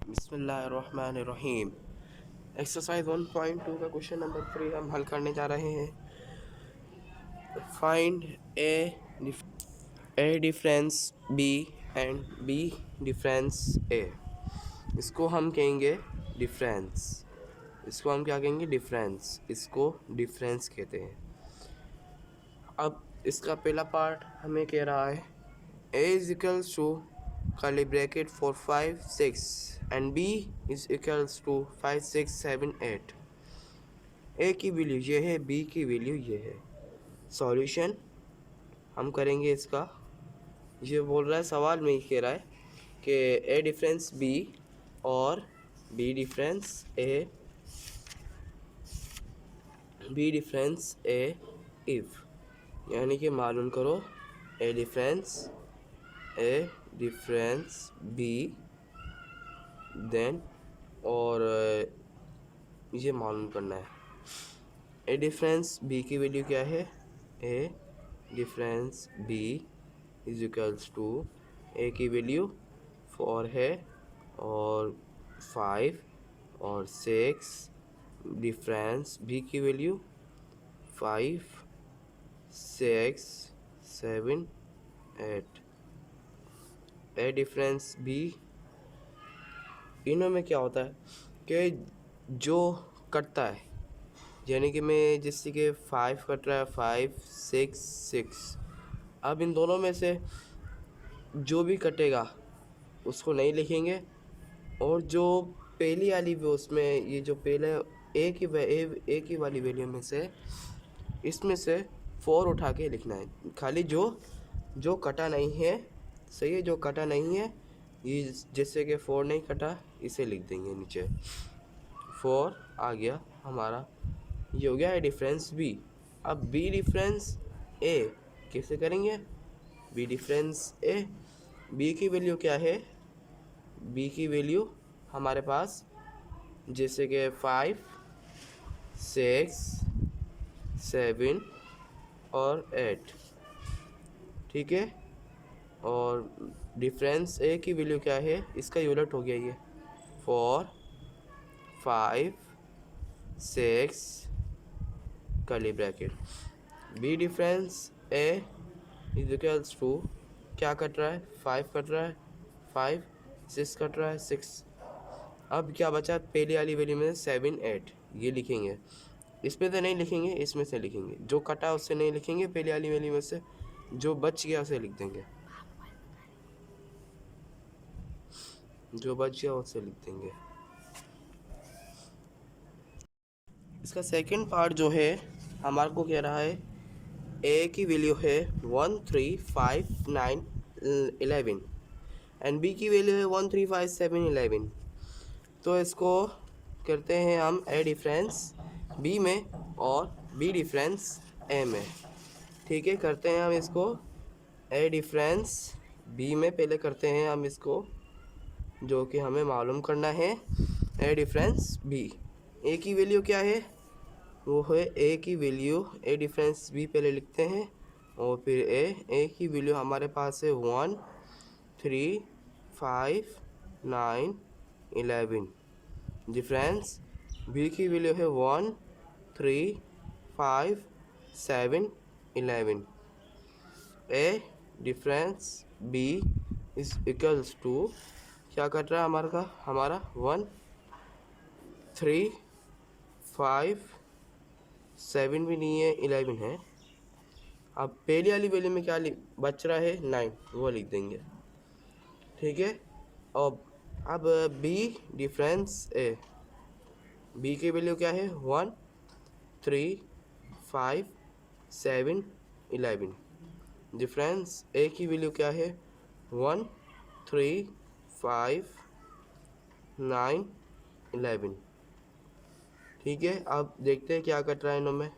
बिस्मिल्लाहिर्रहमानिर्रहीम। एक्सरसाइज 1.2 का question number 3 हम हल करने जा रहे हैं। Find A difference B and B difference A. इसको हम कहेंगे डिफरेंस। इसको हम क्या कहेंगे? डिफरेंस। इसको डिफरेंस कहते हैं। अब इसका पहला पार्ट हमें कह रहा है a is equals to curly bracket 4 5 6 and b is equals to 5 6 7 8। a की वैल्यू ये है, b की वैल्यू ये है। सॉल्यूशन हम करेंगे इसका। ये बोल रहा है, सवाल में ही कह रहा है कि a डिफरेंस b और b डिफरेंस a इफ़, यानी कि मालूम करो a डिफरेंस b देन, और ये मालूम करना है ए डिफरेंस b की वैल्यू क्या है। A difference b is equals to A की वैल्यू 4 है और 5 और 6, डिफरेंस b की वैल्यू 5 6 7 8। ए डिफरेंस b, इनों में क्या होता है कि जो कटता है, यानी कि मैं जैसे कि 5 कट रहा है, 5 6 6। अब इन दोनों में से जो भी कटेगा उसको नहीं लिखेंगे, और जो पहली वाली भी उसमें ये जो पहले ए की वाली वैल्यू में से इसमें से 4 उठा के लिखना है। खाली जो कटा नहीं है, सही है, जो कटा नहीं है ये जैसे कि 4 नहीं कटा, इसे लिख देंगे नीचे। 4 आ गया हमारा, ये हो गया है डिफरेंस बी। अब बी डिफरेंस ए कैसे करेंगे? बी डिफरेंस ए, बी की वैल्यू क्या है? बी की वैल्यू हमारे पास जैसे कि 5 6 7 और 8, ठीक है। और डिफरेंस ए की वैल्यू क्या है? इसका यूनिट हो गया ये 4 5 6 curly bracket. B difference A is equals to, क्या कट रहा है? 5 कट रहा है, 5 6 कट रहा है, 6। अब क्या बचा? पहली वाली वैल्यू में 7 8, ये लिखेंगे। इसमें से नहीं लिखेंगे, इसमें से लिखेंगे। जो कटा उससे नहीं लिखेंगे, पहली वाली वैल्यू में से जो बच गया उसे लिख देंगे। जो बच गया उसे लिख देंगे। इसका सेकंड पार्ट जो है हमारे को कह रहा है ए की वैल्यू है 1 3 5 9 11 एंड बी की वैल्यू है 1 3 5 7 11। तो इसको करते हैं हम ए डिफरेंस बी में और बी डिफरेंस ए में, ठीक है। करते हैं हम इसको ए डिफरेंस बी में, पहले करते हैं हम इसको, जो कि हमें मालूम करना है ए डिफरेंस बी। ए की वैल्यू क्या है? वो है ए की वैल्यू, ए डिफरेंस बी पहले लिखते हैं और फिर ए की वैल्यू हमारे पास है 1 3 5 9 11। डिफरेंस बी की वैल्यू है 1 3 5 7 11। A difference B is equals to, क्या कर रहा है हमारा 1 3 5 7 भी नहीं है, 11 है। अब पहली वाली वैल्यू में क्या बच रहा है? 9, वो लिख देंगे, ठीक है। और अब बी डिफरेंस ए, बी की वैल्यू क्या है? 1 3 5 7 11। डिफरेंस ए की वैल्यू क्या है? 1 3 5 9 11, ठीक है। अब देखते हैं क्या कट रहा है इनों में।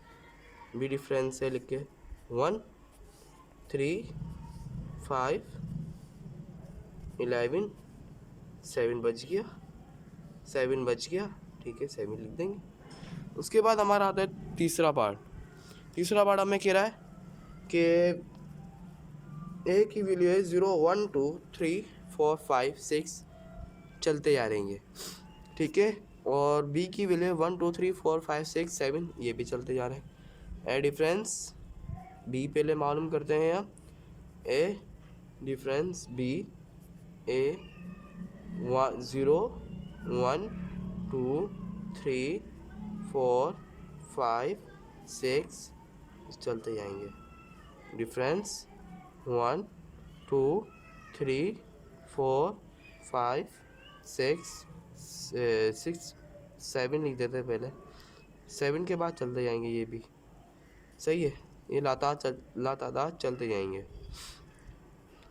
बी डिफरेंस है लिख के 1 3 5 11 7 बच गया, 7 बच गया, ठीक है, 7 लिख देंगे। उसके बाद हमारा आता है तीसरा पार्ट। तीसरा पार्ट हमें कह रहा है कि ए की वैल्यू है 0 1 2 3 4 5 6 चलते जा रहेंगे, ठीक है। और बी की वैल्यू 1 2 3 4 5 6 7, ये भी चलते जा रहे हैं। ए डिफरेंस बी पहले मालूम करते हैं हम। ए डिफरेंस बी ए 0 1 2 3 4 5 6 चलते जाएंगे। डिफरेंस 1 2 3 4 5 6 6 7 लिख देते हैं पहले, 7 के बाद चलते जाएंगे, ये भी सही है। ये लातादार चलते जाएंगे।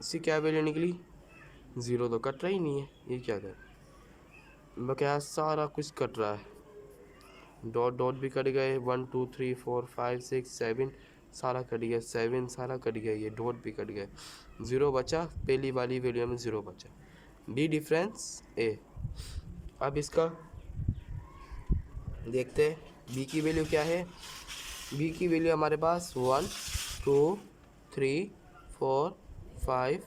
इसकी क्या वैल्यू निकली? 0 तो कट रहा ही नहीं है, ये क्या कर बकाया सारा कुछ कट रहा है। डॉट डॉट भी कट गए, 1 2 3 4 5 6 7 सारा कट गया, 7 सारा कट गया, ये डॉट भी कट गया, 0 बचा, पहली वाली वैल्यू में 0 बचा। डी डिफरेंस ए। अब इसका देखते हैं बी की वैल्यू क्या है। बी की वैल्यू हमारे पास 1 2 3 4 5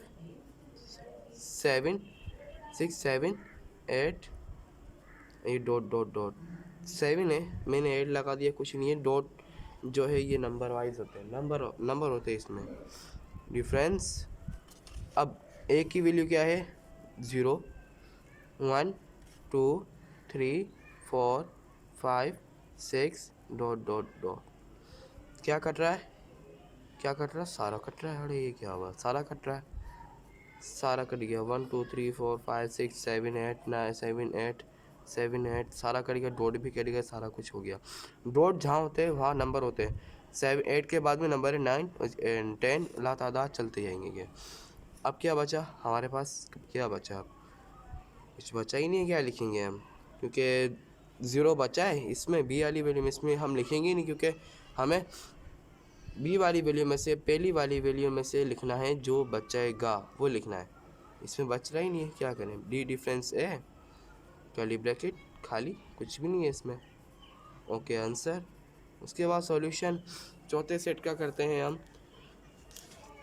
7 6 7 8, ये डॉट डॉट डॉट 7 है, मैंने 8 लगा दिया, कुछ नहीं है। डॉट जो है ये नंबर वाइज होते हैं, नंबर होते हैं इसमें। डिफरेंस अब ए की वैल्यू क्या है? 0 1 2 3 4 5 6 डॉट डॉट डॉट। क्या कट रहा है? क्या कट रहा है? सारा कट रहा है। अरे ये क्या हुआ? सारा कट रहा है, सारा कट गया। 1 2 3 4 5 6 7 8 9 7 8 7 8 सारा कट गया, डॉट भी कट गया, सारा कुछ हो गया। डॉट जहाँ होते हैं वहाँ नंबर होते हैं। 7 8 के बाद में नंबर है 9 10, लातादार चलते जाएंगे। अब क्या बचा हमारे पास? क्या बचा? अब कुछ बचा ही नहीं है, क्या लिखेंगे हम? क्योंकि 0 बचा है इसमें, बी वाली वैल्यू में, इसमें हम लिखेंगे ही नहीं, क्योंकि हमें बी वाली वैल्यू में से पहली वाली वैल्यू में से लिखना है, जो बचेगा वो लिखना है। इसमें बच रहा ही नहीं है, क्या करें? डी डिफरेंस ए, कर्ली ब्रैकेट खाली, कुछ भी नहीं है इसमें। Okay answer. उसके बाद सॉल्यूशन, चौथे सेट का करते हैं हम।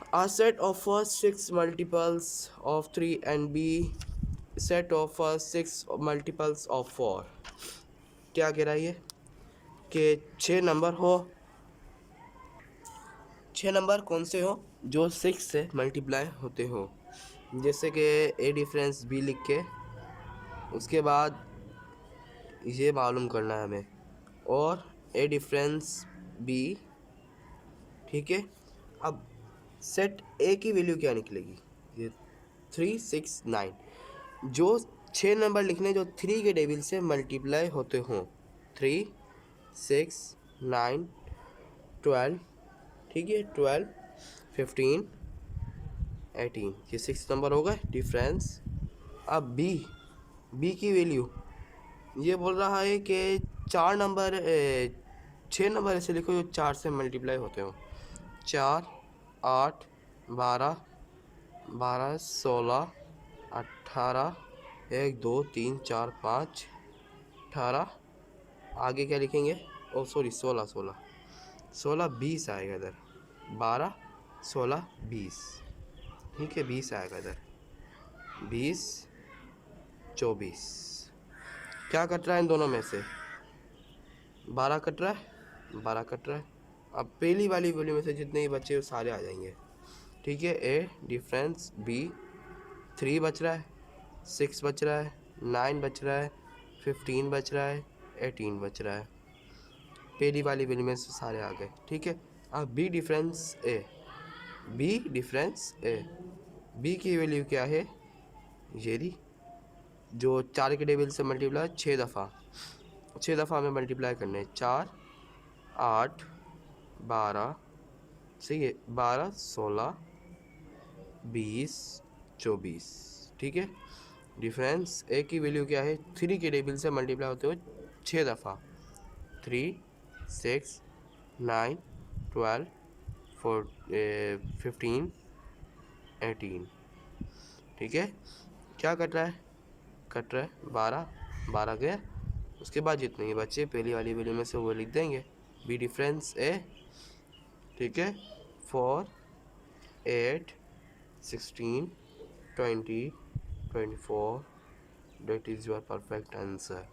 A set of first 6 multiples of 3 and B set of first 6 multiples of 4। क्या कह रहा है ये? कि 6 नंबर हो, 6 नंबर कौन से हो जो 6 से मल्टीप्लाई होते हो। जैसे कि ए डिफरेंस बी लिख के उसके बाद ये मालूम करना है हमें, और ए डिफरेंस बी, ठीक है। अब सेट ए की वैल्यू क्या निकलेगी? ये 3 6 9, जो 6 नंबर लिखने जो 3 के टेबल से मल्टीप्लाई होते हों। 3 6 9 12, ठीक है, 12 15 18, ये 6 नंबर हो गए डिफरेंस। अब बी की वैल्यू ये बोल रहा है कि 4 नंबर 6 नंबर ऐसे लिखो जो 4 से मल्टीप्लाई होते हो। 4 8 12 12 16 18 1 2 3 4 5 18, आगे क्या लिखेंगे? ओ सॉरी 16 16 16 20 आएगा इधर, 12 16 20, ठीक है, 20 आएगा इधर, 20 24। क्या कट रहा है इन दोनों में से? 12 कट रहा है, 12 कट रहा है। अब पहली वाली वैल्यू में से जितने ही बचे वो सारे आ जाएंगे, ठीक है। ए डिफरेंस बी 3 बच रहा है, 6 बच रहा है, 9 बच रहा है, 15 बच रहा है, 18 बच रहा है। पहली वाली वैल्यू में से सारे आ गए, ठीक है। अब बी डिफरेंस ए, बी डिफरेंस ए, बी की वैल्यू क्या है? ये रही, जो 4 के टेबल से मल्टीप्लाई 6 दफ़ा हमें मल्टीप्लाई करने हैं। 4 8 12, सही है, 12 16 20 24, ठीक है। डिफरेंस ए की वैल्यू क्या है? 3 के टेबल से मल्टीप्लाई होते हुए 6 दफ़ा। 3 6 9 12 15 18, ठीक है। क्या कट रहा है? कट रहा है 12 गया, उसके बाद जितने ही बच्चे पहली वाली वैल्यू में से वो लिख देंगे। बी डिफरेंस ए, ठीक है। 4 8 16 20 24 That is your perfect answer.